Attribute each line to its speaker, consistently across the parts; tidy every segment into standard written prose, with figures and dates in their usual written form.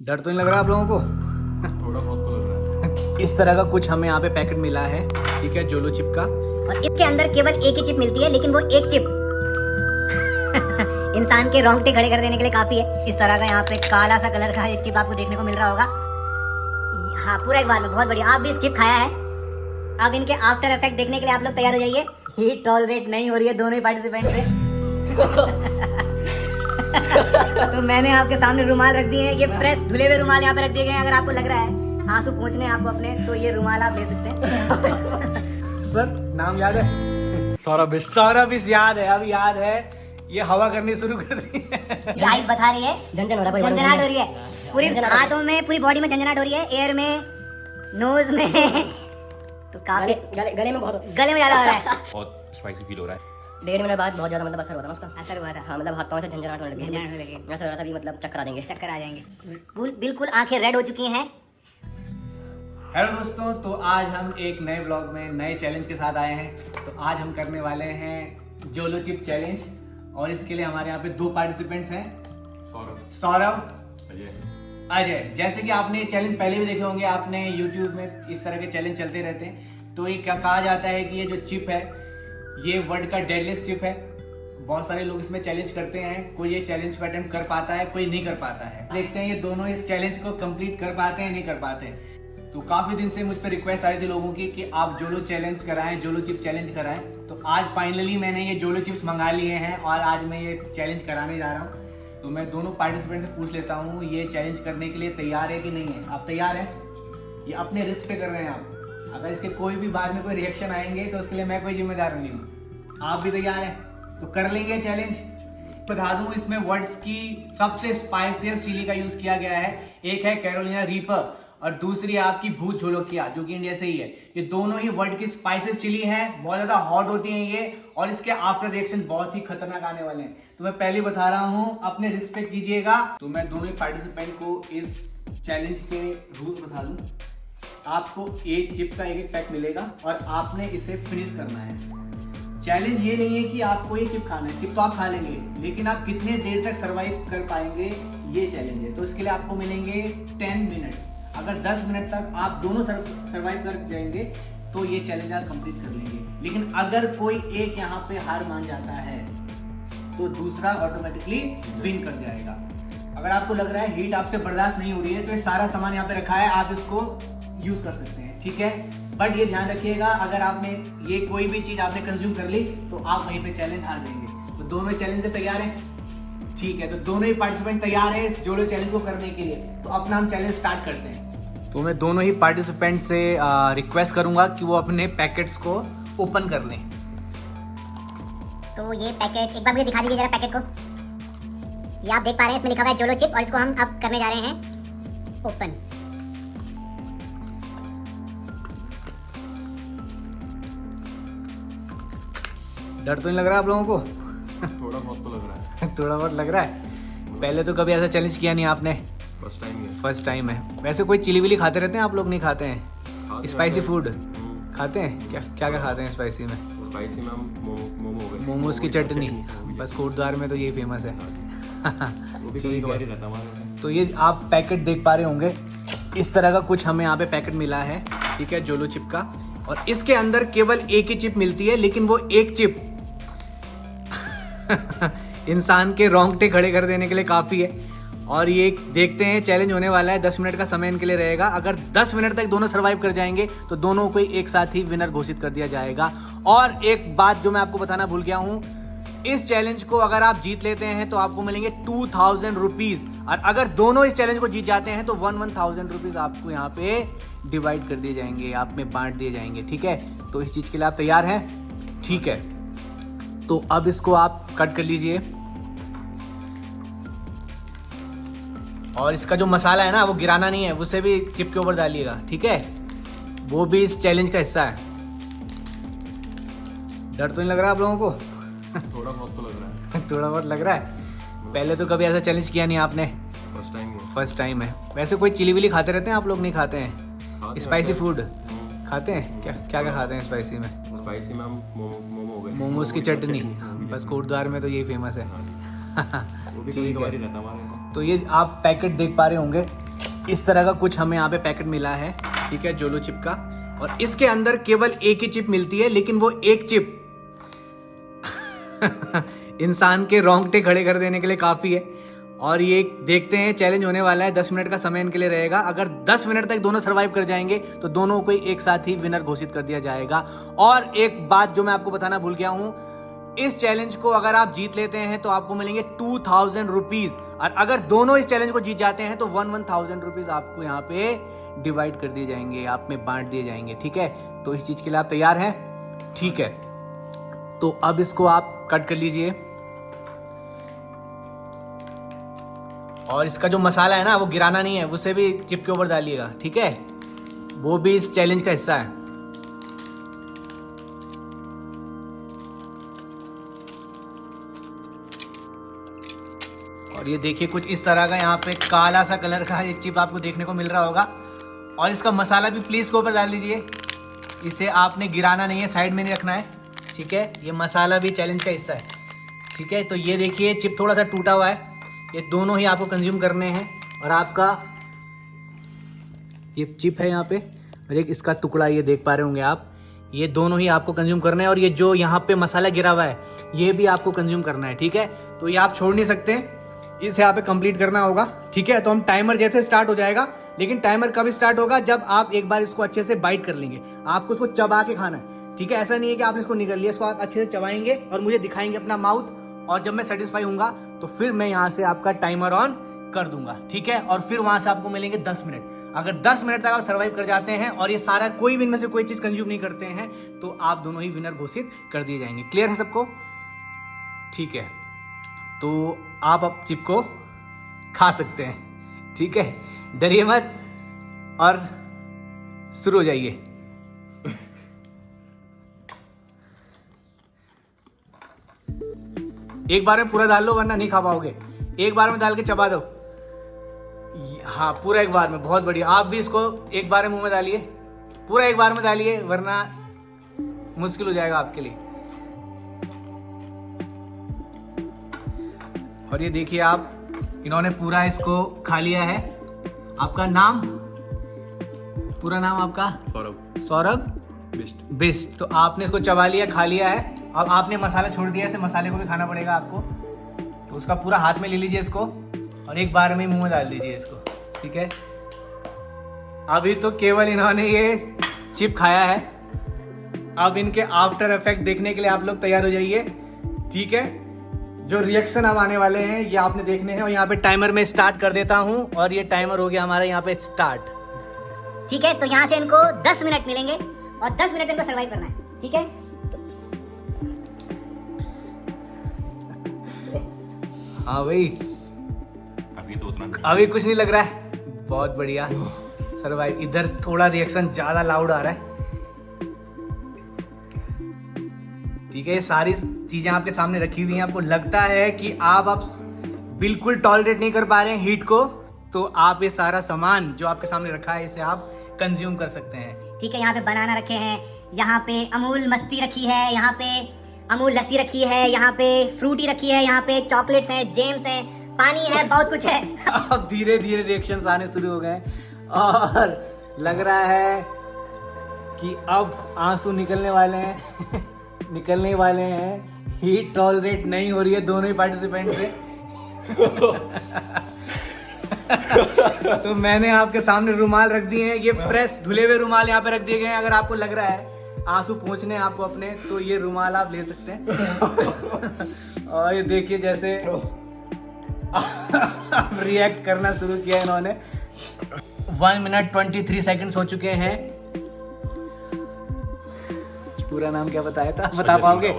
Speaker 1: डर तो नहीं लग रहा आप लोगों को?
Speaker 2: थोड़ा बहुत तो लग रहा है।
Speaker 1: इस तरह का कुछ हमें यहाँ पे पैकेट मिला है, ठीक है, जोलो चिप का।
Speaker 3: और इसके अंदर केवल एक ही चिप मिलती है, लेकिन वो एक चिप इंसान के रोंगटे खड़े कर देने के लिए काफी है। इस तरह का यहाँ पे काला सा कलर का एक चिप आपको देखने को मिल रहा होगा। हाँ, पूरा एक बार में, बहुत बढ़िया। आप भी इस चिप खाया है। अब इनके आफ्टर इफेक्ट देखने के लिए आप लोग तैयार हो जाइए। हीट टॉलरेट नहीं हो रही है दोनों ही पार्टिसिपेंट पे। तो मैंने आपके सामने रुमाल रख दिए हैं, ये फ्रेश धुले हुए रुमाल यहाँ पे रख दिए गए हैं। अगर आपको लग रहा है आंसू पहुँचने आपको अपने, तो ये रुमाल आप ले सकते हैं।
Speaker 1: सर नाम याद है?
Speaker 2: सौरभ
Speaker 1: सौरभ याद है, अब याद है। ये हवा करनी शुरू कर दी है।
Speaker 3: आइस बता रही है, झंझनाहट हो रही है पूरी हाथों में, पूरी बॉडी में झंझनाहट हो रही है, एयर में, नोज में, तो काफी गले में ज्यादा हो रहा है।
Speaker 2: बहुत स्पाइसी फील हो रहा है।
Speaker 4: 1.5 महीने बाद बहुत ज्यादा मतलब असर हुआ था ना उसका।
Speaker 3: असर हुआ था।
Speaker 4: हाँ, मतलब हाथ पाँव से झंझनाहट होने लगी।
Speaker 3: झंझनाहट होने लगी।
Speaker 4: ऐसा हो रहा था भी मतलब चक्कर आ जाएंगे।
Speaker 3: बिल्कुल आंखें रेड हो चुकी हैं।
Speaker 1: हेलो दोस्तों, तो आज हम एक नए ब्लॉग में नए चैलेंज के साथ आए हैं। तो आज हम करने वाले हैं जोलो चिप चैलेंज, और इसके लिए हमारे यहाँ पे 2 पार्टिसिपेंट्स हैं, सौरभ, अजय। जैसे कि आपने ये चैलेंज पहले भी देखे होंगे, आपने यूट्यूब में इस तरह के चैलेंज चलते रहते हैं। तो ये क्या कहा जाता है कि ये जो चिप है, ये वर्ल्ड का डेडलिस्ट चिप है। बहुत सारे लोग इसमें चैलेंज करते हैं, कोई ये चैलेंज को अटेम्प्ट कर पाता है, कोई नहीं कर पाता है। देखते हैं ये दोनों इस चैलेंज को कंप्लीट कर पाते हैं, नहीं कर पाते हैं। तो काफी दिन से मुझ पर रिक्वेस्ट आ रही थी लोगों की कि आप जोलो चैलेंज कराएं, जोलो चिप चैलेंज कराएं। तो आज फाइनली मैंने ये जोलो चिप्स मंगा लिए हैं और आज मैं ये चैलेंज कराने जा रहा हूँ। तो मैं दोनों पार्टिसिपेंट से पूछ लेता हूँ, ये चैलेंज करने के लिए तैयार है कि नहीं है? आप तैयार हैं? ये अपने रिस्क पे कर रहे हैं आप। अगर इसके कोई भी बाद में कोई रिएक्शन आएंगे तो उसके लिए मैं कोई जिम्मेदार नहीं हूँ। आप भी तैयार हैं? तो कर लेंगे चैलेंज। बता दूं, इसमें वर्ड्स की सबसे स्पाइसियस चिली का यूज किया गया है। एक है कैरोलिना रीपर और दूसरी है आपकी भूत जोलोकिया, जो कि इंडिया से ही है। ये दोनों ही वर्ल्ड की स्पाइसेस चिली हैं, बहुत ज्यादा हॉट होती हैं ये, और इसके आफ्टर रिएक्शन बहुत ही खतरनाक आने वाले हैं। तो मैं पहले बता रहा हूं, अपने रिस्पेक्ट कीजिएगा। तो मैं दोनों ही पार्टिसिपेंट को इस चैलेंज के रूल्स बता दूं। आपको एक चिप का एक पैक मिलेगा और आपने इसे फिनिश करना है। चैलेंज ये नहीं है कि आपको ये चिप खाना है, चिप तो आप खा लेंगे, लेकिन आप कितने देर तक सर्वाइव कर पाएंगे, ये चैलेंज है। तो इसके लिए आपको मिलेंगे 10 मिनट्स। अगर 10 मिनट तक आप दोनों सर्वाइव कर जाएंगे तो ये चैलेंज आप कंप्लीट कर लेंगे। लेकिन अगर कोई एक यहाँ पे हार मान जाता है तो दूसरा ऑटोमेटिकली विन कर जाएगा। अगर आपको लग रहा है हीट आपसे बर्दाश्त नहीं हो रही है, तो ये सारा सामान यहाँ पे रखा है, आप इसको यूज कर सकते हैं, ठीक है। बट ये ध्यान रखिएगा, अगर आपने ये कोई भी चीज आपने कंज्यूम कर ली तो आप वहीं पे चैलेंज हार जाएंगे। तो दोनों चैलेंज से तैयार हैं? ठीक है, तो दोनों ही पार्टिसिपेंट तैयार है इस जोलो चैलेंज को करने के लिए। तो अपना हम चैलेंज स्टार्ट करते हैं। तो मैं दोनों ही पार्टिसिपेंट से रिक्वेस्ट करूंगा कि वो अपने पैकेट्स को ओपन कर लें।
Speaker 3: तो ये पैकेट एक बार मुझे दिखा दीजिए जरा पैकेट को। ये आप देख पा रहे हैं, इसमें लिखा हुआ है जोलो चिप, और इसको हम अब करने जा रहे हैं ओपन।
Speaker 1: डर तो नहीं लग रहा आप लोगों को?
Speaker 2: थोड़ा बहुत तो लग रहा है।
Speaker 1: थोड़ा बहुत लग रहा है। पहले तो कभी ऐसा चैलेंज किया नहीं आपने? फर्स्ट टाइम है। वैसे कोई चिली विली खाते रहते हैं आप लोग? नहीं खाते हैं स्पाइसी फूड? खाते हैं क्या क्या खाते हैं स्पाइसी में?
Speaker 2: स्पाइसी में हम मोमो हो गए,
Speaker 1: मोमोज की चटनी। बस कोटद्वार में तो यही फेमस है।
Speaker 2: वो भी कभी कभार ही रहता हमारे।
Speaker 1: तो ये आप पैकेट देख पा रहे होंगे, इस तरह का कुछ हमें यहाँ पे पैकेट मिला है, ठीक है, जोलो चिप का। और इसके अंदर केवल एक ही चिप मिलती है, लेकिन वो एक चिप इंसान के रोंगटे खड़े कर देने के लिए काफी है। और ये देखते हैं, चैलेंज होने वाला है, 10 मिनट का समय इनके लिए रहेगा। अगर 10 मिनट तक दोनों सर्वाइव कर जाएंगे तो दोनों को एक साथ ही विनर घोषित कर दिया जाएगा। और एक बात जो मैं आपको बताना भूल गया हूं, इस चैलेंज को अगर आप जीत लेते हैं तो आपको मिलेंगे 2000 रुपीज, और अगर दोनों इस चैलेंज को जीत जाते हैं तो 1000 रुपीज आपको यहाँ पे डिवाइड कर दिए जाएंगे, आप में बांट दिए जाएंगे, ठीक है। तो इस चीज के लिए आप तैयार हैं? ठीक है, तो अब इसको आप कट कर लीजिए। और इसका जो मसाला है ना, वो गिराना नहीं है, उसे भी चिप के ऊपर डालिएगा, ठीक है। वो भी इस चैलेंज का हिस्सा है। डर तो नहीं लग रहा आप लोगों को?
Speaker 2: थोड़ा बहुत तो लग रहा है।
Speaker 1: थोड़ा बहुत लग रहा है। पहले तो कभी ऐसा चैलेंज किया नहीं आपने? फर्स्ट टाइम है। वैसे कोई चिली विली खाते रहते हैं आप लोग? नहीं खाते हैं स्पाइसी फूड? खाते हैं क्या क्या खाते हैं स्पाइसी में?
Speaker 2: स्पाइसी में हम मोमो हो गए,
Speaker 1: मोमोज की चटनी। बस कोटद्वार में तो यही फेमस है।
Speaker 2: वो भी कभी कभार ही रहता हमारे।
Speaker 1: तो ये आप पैकेट देख पा रहे होंगे, इस तरह का कुछ हमें यहाँ पे पैकेट मिला है, ठीक है, जोलो चिप का। और इसके अंदर केवल एक ही चिप मिलती है, लेकिन वो एक चिप इंसान के रोंगटे खड़े कर देने के लिए काफी है। और ये देखते हैं, चैलेंज होने वाला है, 10 मिनट का समय इनके लिए रहेगा। अगर 10 मिनट तक दोनों सर्वाइव कर जाएंगे तो दोनों को एक साथ ही विनर घोषित कर दिया जाएगा। और एक बात जो मैं आपको बताना भूल गया हूं, इस चैलेंज को अगर आप जीत लेते हैं तो आपको मिलेंगे 2000 रुपीज, और अगर दोनों इस चैलेंज को जीत जाते हैं तो 1000 रुपीज आपको यहाँ पे डिवाइड कर दिए जाएंगे, आप में बांट दिए जाएंगे, ठीक है। तो इस चीज के लिए आप तैयार हैं? ठीक है, तो अब इसको आप कट कर लीजिए। और इसका जो मसाला है ना, वो गिराना नहीं है, उसे भी चिप के ऊपर डालिएगा, ठीक है, वो भी इस चैलेंज का हिस्सा है। और ये देखिए, कुछ इस तरह का यहाँ पे काला सा कलर का ये चिप आपको देखने को मिल रहा होगा। और इसका मसाला भी प्लीज के ऊपर डाल दीजिए, इसे आपने गिराना नहीं है, साइड में नहीं रखना है, ठीक है। ये मसाला भी चैलेंज का हिस्सा है, ठीक है। तो ये देखिए, चिप थोड़ा सा टूटा हुआ है, ये दोनों ही आपको कंज्यूम करने हैं। और आपका ये चिप है यहाँ पे, और एक इसका टुकड़ा, ये देख पा रहे होंगे आप, ये दोनों ही आपको कंज्यूम करना है। और ये जो यहाँ पे मसाला गिरा हुआ है, ये भी आपको कंज्यूम करना है, ठीक है। तो ये आप छोड़ नहीं सकते, इसे यहाँ पे कंप्लीट करना होगा, ठीक है। तो हम टाइमर जैसे स्टार्ट हो जाएगा, लेकिन टाइमर कब स्टार्ट होगा? जब आप एक बार इसको अच्छे से बाइट कर लेंगे। आपको इसको चबा के खाना है, ठीक है। ऐसा नहीं है कि आपने इसको निगल लिया, इसको आप अच्छे से चबाएंगे और मुझे दिखाएंगे अपना माउथ। और जब मैं सेटिस्फाई हूँगा तो फिर मैं यहाँ से आपका टाइमर ऑन कर दूंगा, ठीक है। और फिर वहां से आपको मिलेंगे 10 मिनट। अगर 10 मिनट तक आप सर्वाइव कर जाते हैं और ये सारा कोई भी इनमें से कोई चीज कंज्यूम नहीं करते हैं, तो आप दोनों ही विनर घोषित कर दिए जाएंगे। क्लियर है सबको? ठीक है, तो आप अब चिप को खा सकते हैं, ठीक है। डरिए मत और शुरू हो जाइए। एक बार में पूरा डाल लो, वरना नहीं खा पाओगे। एक बार में डाल के चबा दो। हाँ, पूरा एक बार में, बहुत बढ़िया। आप भी इसको एक बार में मुंह में डालिए, पूरा एक बार में डालिए, वरना मुश्किल हो जाएगा आपके लिए। और ये देखिए आप, इन्होंने पूरा इसको खा लिया है। आपका नाम, पूरा नाम आपका?
Speaker 2: सौरभ।
Speaker 1: सौरभ बिस्ट। तो आपने इसको चबा लिया, खा लिया है। अब आपने मसाला छोड़ दिया, इसे मसाले को भी खाना पड़ेगा आपको। तो उसका पूरा हाथ में ले लीजिए इसको, और एक बार में मुंह में डाल दीजिए इसको, ठीक है। अभी तो केवल इन्होंने ये चिप खाया है, अब इनके आफ्टर इफेक्ट देखने के लिए आप लोग तैयार हो जाइए, ठीक है। जो रिएक्शन अब आने वाले हैं ये आपने देखने हैं। और यहाँ पे टाइमर में स्टार्ट कर देता हूँ, और ये टाइमर हो गया हमारा यहाँ पे स्टार्ट।
Speaker 3: ठीक है, तो यहाँ से इनको 10 मिनट मिलेंगे और 10 मिनट इनको सर्वाइव करना है, ठीक है।
Speaker 1: हाँ भाई,
Speaker 2: अभी तो उतना
Speaker 1: अभी कुछ नहीं लग रहा है, बहुत बढ़िया सर्वाइव। इधर थोड़ा रिएक्शन ज्यादा लाउड आ रहा है, ठीक है। ये सारी चीजें आपके सामने रखी हुई हैं। आपको लगता है कि आप बिल्कुल टॉलरेट नहीं कर पा रहे हैं हीट को, तो आप ये सारा सामान जो आपके सामने रखा है, इसे आप कंज्यूम कर सकते हैं,
Speaker 3: ठीक है। यहाँ पे बनाना रखे हैं, यहाँ पे अमूल मस्ती रखी है, यहाँ पे अमूल लस्सी रखी है, यहाँ पे फ्रूटी रखी है, यहाँ पे चॉकलेट्स हैं, जेम्स हैं, पानी है, बहुत कुछ है।
Speaker 1: अब धीरे धीरे रिएक्शंस आने शुरू हो गए और लग रहा है कि अब आंसू निकलने वाले हैं निकलने वाले हैं। हीट टॉलरेट नहीं हो रही है दोनों ही पार्टिसिपेंट से। तो मैंने आपके सामने रुमाल रख दिए हैं, ये फ्रेश धुले हुए रुमाल यहाँ पे रख दिए गए हैं। अगर आपको लग रहा है आंसू पहुंचने आपको अपने, तो ये रुमाल आप ले सकते हैं। और ये देखिए जैसे रिएक्ट करना शुरू किया इन्होंने। 1 मिनट 23 सेकंड्स हो चुके हैं। पूरा नाम क्या बताया था, बता पाओगे?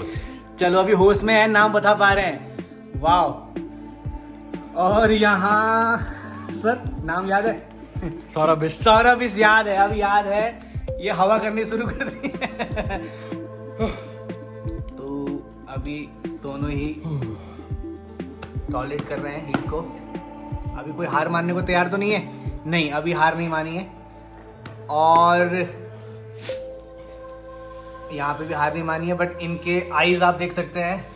Speaker 1: चलो अभी होश में है, नाम बता पा रहे हैं, वाह। और यहाँ सर नाम याद है?
Speaker 2: सौरभ बिस्ट।
Speaker 1: सौरभ बिस्ट याद है, अब याद है। ये हवा करनी शुरू कर दी है। तो अभी दोनों ही टॉलरेट कर रहे हैं हीट को। अभी कोई हार मानने को तैयार तो नहीं है? नहीं, अभी हार नहीं मानी है। और यहाँ पे भी हार नहीं मानी है, बट इनके आईज आप देख सकते हैं,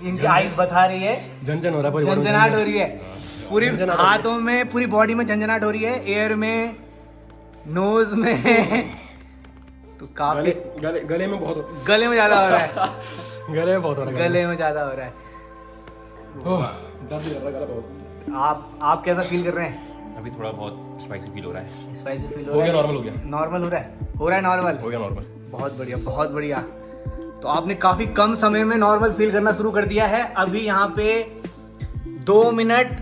Speaker 1: इनकी आईज बता रही है,
Speaker 2: झनझन हो रहा है,
Speaker 1: झंझनाहट हो रही है। पूरी
Speaker 5: झंझनाहट हो रही है।
Speaker 1: हाथों में, पूरी बॉडी में झंझनाहट हो रही है, एयर में, नोज में तो काफी
Speaker 5: गले में बहुत
Speaker 1: गले में ज्यादा हो रहा है।
Speaker 5: गले में बहुत हो रहा है।
Speaker 1: गले में ज्यादा हो रहा है।
Speaker 5: ओह, दर्द कर रहा है गला बहुत।
Speaker 1: आप कैसा फील कर रहे हैं?
Speaker 2: अभी थोड़ा बहुत स्पाइसी फील हो रहा है।
Speaker 1: स्पाइसी फील
Speaker 5: हो गया, नॉर्मल हो गया।
Speaker 1: नॉर्मल हो रहा है नॉर्मल।
Speaker 5: हो गया नॉर्मल।
Speaker 1: बहुत बढ़िया, बहुत बढ़िया। तो आपने काफी कम समय में नॉर्मल फील करना शुरू कर दिया है। अभी यहाँ पे 2 मिनट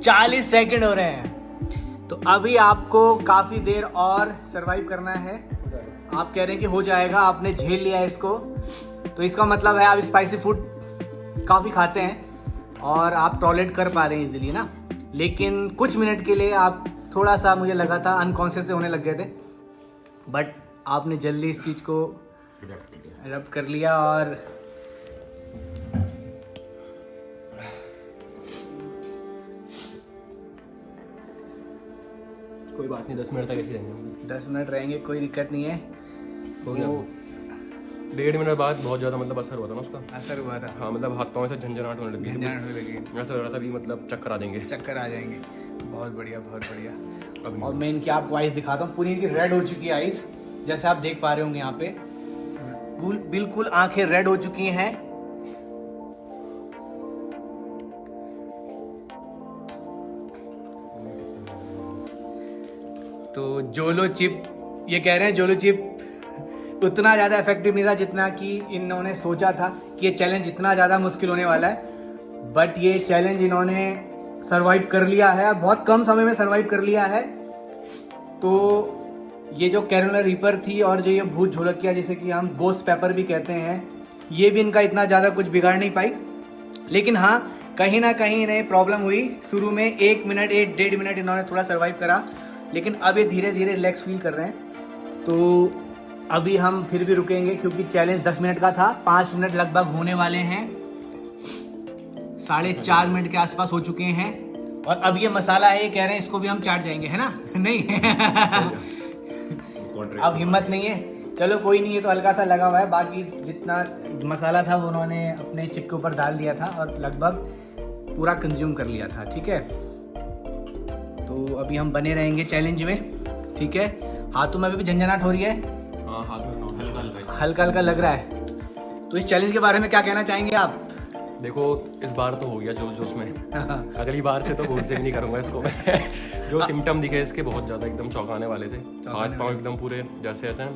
Speaker 1: 40 सेकंड हो रहे हैं। तो अभी आपको काफी देर और सरवाइव करना है। आप कह रहे हैं कि हो जाएगा, आपने झेल लिया है इसको, तो इसका मतलब है आप स्पाइसी फूड काफ़ी खाते हैं और आप टॉलरेट कर पा रहे हैं इजीली ना। लेकिन कुछ मिनट के लिए आप थोड़ा सा, मुझे लगा था अनकॉन्शियस से होने लग गए थे, बट आपने जल्दी इस चीज़ को अडॉप्ट कर लिया और
Speaker 5: कोई बात नहीं, 10 मिनट तक ऐसे रहेंगे।
Speaker 1: 10 मिनट रहेंगे, कोई दिक्कत नहीं है।
Speaker 5: हो गया।
Speaker 1: वो
Speaker 5: 1.5 मिनट बाद बहुत ज़्यादा मतलब असर हुआ था ना उसका।
Speaker 1: असर हुआ था,
Speaker 5: हाँ, मतलब हाथ पाँव से झंझनाहट होने लगी।
Speaker 1: झंझनाहट होने लगी,
Speaker 5: ऐसा लग रहा था भी मतलब चक्कर आ जाएंगे।
Speaker 1: चक्कर आ जाएंगे। बहुत बढ़िया, बहुत बढ़िया।
Speaker 5: अब
Speaker 1: और मैं इनकी आपको आइस दिखाता हूँ, पूरी इनकी रेड हो चुकी है आइस, जैसे आप देख पा रहे होंगे यहाँ पे बिल्कुल आंखें रेड हो चुकी हैं। तो जोलो चिप, ये कह रहे हैं जोलो चिप उतना ज़्यादा इफेक्टिव नहीं था जितना कि इन्होंने सोचा था कि ये चैलेंज इतना ज़्यादा मुश्किल होने वाला है। बट ये चैलेंज इन्होंने सरवाइव कर लिया है और बहुत कम समय में सरवाइव कर लिया है। तो ये जो कैरोलिना रीपर थी और जो ये भूत झोलकिया, जिसे कि हम गोस्ट पेपर भी कहते हैं, ये भी इनका इतना ज़्यादा कुछ बिगाड़ नहीं पाई। लेकिन हाँ, कहीं ना कहीं इन्हें प्रॉब्लम हुई। शुरू में 1 मिनट 1.5 मिनट इन्होंने थोड़ा सर्वाइव करा, लेकिन अब ये धीरे धीरे रिलैक्स फील कर रहे हैं। तो अभी हम फिर भी रुकेंगे क्योंकि चैलेंज 10 मिनट का था, 5 मिनट लगभग होने वाले हैं, 4.5 मिनट के आसपास हो चुके हैं। और अब ये मसाला है, ये कह रहे हैं इसको भी हम चाट जाएंगे, है ना? नहीं अब हिम्मत नहीं है। चलो कोई नहीं, ये तो हल्का सा लगा हुआ है, बाकी जितना मसाला था वो उन्होंने अपने चिप के ऊपर डाल दिया था और लगभग पूरा कंज्यूम कर लिया था। ठीक है, तो अभी हम बने रहेंगे चैलेंज में। ठीक है, हाथों में अभी भी झंझनाहट हो रही है,
Speaker 5: हाँ, हाथ में
Speaker 2: हल्का हल्का
Speaker 1: हल्का हल्का लग रहा है। तो इस चैलेंज के बारे में क्या कहना चाहेंगे आप?
Speaker 5: देखो, इस बार तो हो गया जोश में। अगली बार से तो भूल से भी नहीं करूंगा इसको मैं। जो सिम्टम दिखे इसके बहुत ज्यादा एकदम चौंकाने वाले थे। हाथ पाँव एकदम पूरे जैसे ऐसे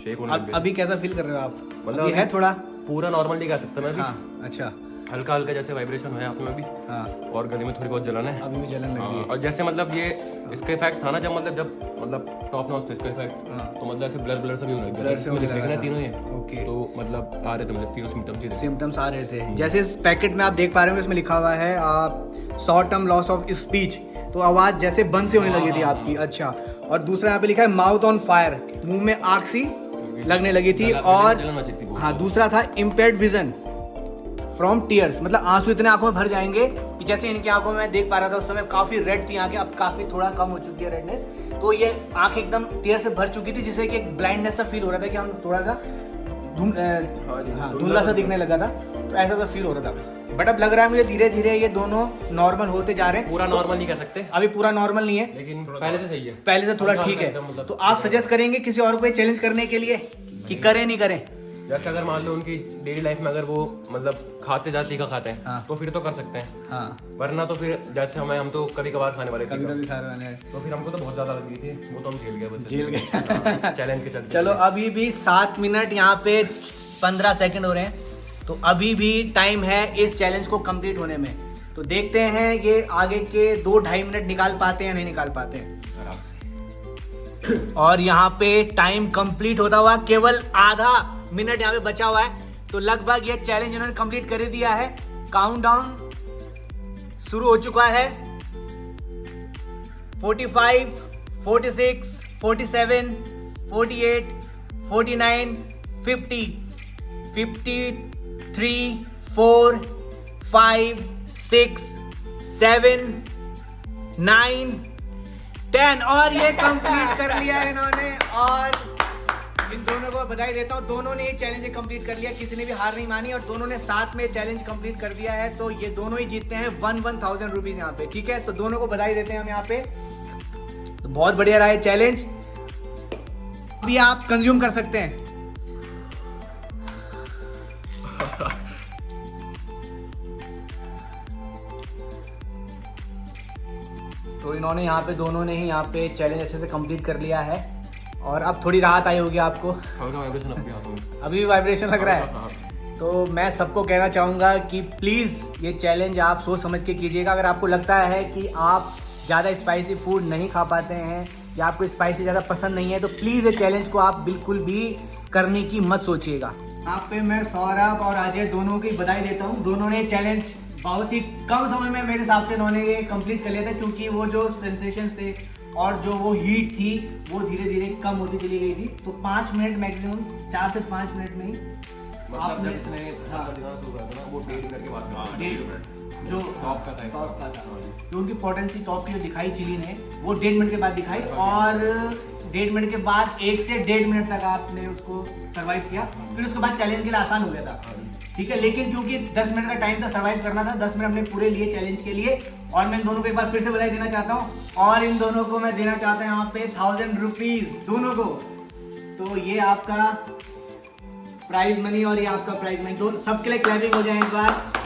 Speaker 5: शेक होने लग गए।
Speaker 1: अभी कैसा फील कर रहे हो आप?
Speaker 5: मतलब
Speaker 1: अभी है थोड़ा,
Speaker 5: पूरा नॉर्मल नहीं कह सकता मैं अभी।
Speaker 1: हाँ अच्छा,
Speaker 5: हल्का हल्का जैसे वाइब्रेशन है हाथ में अभी,
Speaker 1: हाँ
Speaker 5: और गले में थोड़ी बहुत जलन है।
Speaker 1: अभी भी जलन लग रही
Speaker 5: हाँ,
Speaker 1: है।
Speaker 5: और जैसे मतलब ये इसका इफेक्ट था ना, जब मतलब टॉप नॉच था इसका इफेक्ट,
Speaker 1: हाँ।
Speaker 5: तो मतलब ऐसे ब्लर से भी होने लग
Speaker 1: Blur से होने लगा
Speaker 5: गया
Speaker 1: था।
Speaker 5: तीनों ये।
Speaker 1: ओके।
Speaker 5: तो मतलब आ रहे थे, मतलब तीनों सिम्टम्स ही थे।
Speaker 1: सिम्टम्स आ रहे थे। जैसे इस पैकेट में आप देख पा रहे हो, इसमें लिखा हुआ है short term loss of speech, तो आवाज जैसे बंद से होने लगी थी आपकी। अच्छा, और दूसरा यहाँ पे लिखा है माउथ ऑन फायर, मुंह में आग सी लगने लगी थी। और
Speaker 5: जलन मची थी बहुत।
Speaker 1: हाँ, दूसरा था इम्पेयर्ड विजन फ्रॉम टीयर्स, मतलब आंसू इतने आंखों में भर जाएंगे कि जैसे इनकी आंखों में मैं देख पा रहा था उस समय काफी रेड थी आंखें, अब काफी थोड़ा कम हो चुकी है रेडनेस। तो ये आंख एकदम टीयर से भर चुकी थी, जिससे कि एक ब्लाइंडनेस सा फील हो रहा था कि हम थोड़ा सा धुंधला सा दिखने लगा था। तो ऐसा सा फील हो रहा था। बट अब लग रहा है मुझे धीरे धीरे ये दोनों नॉर्मल होते जा रहे हैं।
Speaker 5: पूरा नॉर्मल नहीं कह सकते,
Speaker 1: अभी पूरा नॉर्मल नहीं है,
Speaker 5: लेकिन पहले से सही है।
Speaker 1: पहले से थोड़ा
Speaker 5: हल्का
Speaker 1: ठीक है।
Speaker 5: एकदम मतलब-
Speaker 1: तो आप सजेस्ट करेंगे किसी और को ये चैलेंज करने के लिए कि करें नहीं करें?
Speaker 5: जैसे अगर मान लो उनकी डेली लाइफ में अगर वो मतलब खाते जाती का खाते हैं,
Speaker 1: हाँ।
Speaker 5: तो फिर तो कर सकते हैं।
Speaker 1: हाँ,
Speaker 5: वरना तो फिर जैसे हम तो कभी कभार खाने वाले थे,
Speaker 1: कभी कभी खा रहे हैं,
Speaker 5: तो फिर हमको तो बहुत ज्यादा लग रही थी, वो तो हम झेल गए बस।
Speaker 1: झेल गए।
Speaker 5: चैलेंज के चलते।
Speaker 1: चलो, अभी भी 7 मिनट यहाँ पे 15 सेकंड हो रहे हैं, तो अभी भी टाइम है इस चैलेंज को कंप्लीट होने में। तो देखते हैं ये आगे के 2-2.5 मिनट निकाल पाते हैं या नहीं निकाल पाते हैं।
Speaker 2: आराम से।
Speaker 1: और यहाँ पे टाइम कंप्लीट होता हुआ केवल आधा मिनट यहाँ पे बचा हुआ है, तो लगभग ये चैलेंज इन्होंने कंप्लीट कर दिया है। काउंटडाउन शुरू हो चुका है। 45, 46, 47, 48, 49, 50, 53, 4, 5, 6, 7, 9, 10, और ये कंप्लीट कर लिया है इन्होंने। और दोनों को बधाई देता हूँ, दोनों ने ये चैलेंज कंप्लीट कर लिया, किसी ने भी हार नहीं मानी और दोनों ने साथ में चैलेंज कंप्लीट कर दिया है। तो ये दोनों ही जीतते हैं 1000 रुपीज यहाँ पे, ठीक है। तो दोनों को बधाई देते हैं हम यहाँ पे। तो बहुत बढ़िया रहा है चैलेंज, अभी आप कंज्यूम कर सकते हैं। तो इन्होंने यहाँ पे दोनों ने ही यहाँ पे चैलेंज अच्छे से कंप्लीट कर लिया है और अब थोड़ी राहत आई होगी आपको।
Speaker 5: हल्का वाइब्रेशन अपने हाथों में,
Speaker 1: अभी भी वाइब्रेशन लग रहा है।
Speaker 5: हाँ।
Speaker 1: तो मैं सबको कहना चाहूँगा कि प्लीज़ ये चैलेंज आप सोच समझ के कीजिएगा। अगर आपको लगता है कि आप ज़्यादा स्पाइसी फूड नहीं खा पाते हैं या आपको स्पाइसी ज़्यादा पसंद नहीं है तो प्लीज़ ये चैलेंज को आप बिल्कुल भी करने की मत सोचिएगा। आप पे मैं सौरभ और अजय दोनों की बधाई देता हूँ। दोनों ने चैलेंज बहुत ही कम समय में मेरे हिसाब से इन्होंने ये कंप्लीट कर लिया था, क्योंकि वो जो सेंसेशन थे और जो वो हीट थी वो धीरे धीरे कम होती चली गई थी। तो 5 मिनट मैक्सिमम, 4 से 5 मिनट में ही
Speaker 5: मतलब जब इसने ऐसा दिखाना शुरू कर दिया ना, वो 1.5 मिनट के बाद
Speaker 1: 1.5 मिनट जो
Speaker 5: टॉप का था,
Speaker 1: टॉप का था, जो उनकी पोटेंसी टॉप की जो दिखाई चिली ने वो 1.5 मिनट के बाद दिखाई और 1.5 मिनट के बाद 1 से 1.5 मिनट तक आपने उसको सर्वाइव किया। फिर उसके बाद चैलेंज के लिए आसान हो गया था, ठीक है। लेकिन क्योंकि 10 मिनट का टाइम था, सर्वाइव करना था, 10 मिनट हमने पूरे लिए चैलेंज के लिए। और मैं इन दोनों को एक बार फिर से बधाई देना चाहता हूँ और इन दोनों को मैं देना चाहता हूँ यहाँ पे 1000 रुपीज दोनों को। तो ये आपका प्राइज मनी और ये आपका प्राइज मनी, दोनों सबके लिए क्लैपिंग हो जाए एक बार।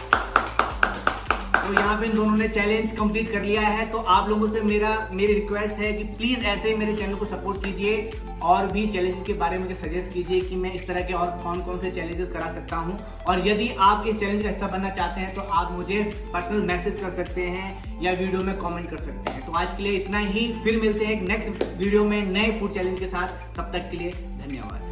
Speaker 1: तो यहाँ पे इन दोनों ने चैलेंज कंप्लीट कर लिया है। तो आप लोगों से मेरी रिक्वेस्ट है कि प्लीज़ ऐसे ही मेरे चैनल को सपोर्ट कीजिए और भी चैलेंजेस के बारे में मुझे सजेस्ट कीजिए कि मैं इस तरह के और कौन से चैलेंजेस करा सकता हूँ। और यदि आप इस चैलेंज का हिस्सा बनना चाहते हैं तो आप मुझे पर्सनल मैसेज कर सकते हैं या वीडियो में कमेंट कर सकते हैं। तो आज के लिए इतना ही, फिर मिलते हैं एक नेक्स्ट वीडियो में नए फूड चैलेंज के साथ। तब तक के लिए धन्यवाद।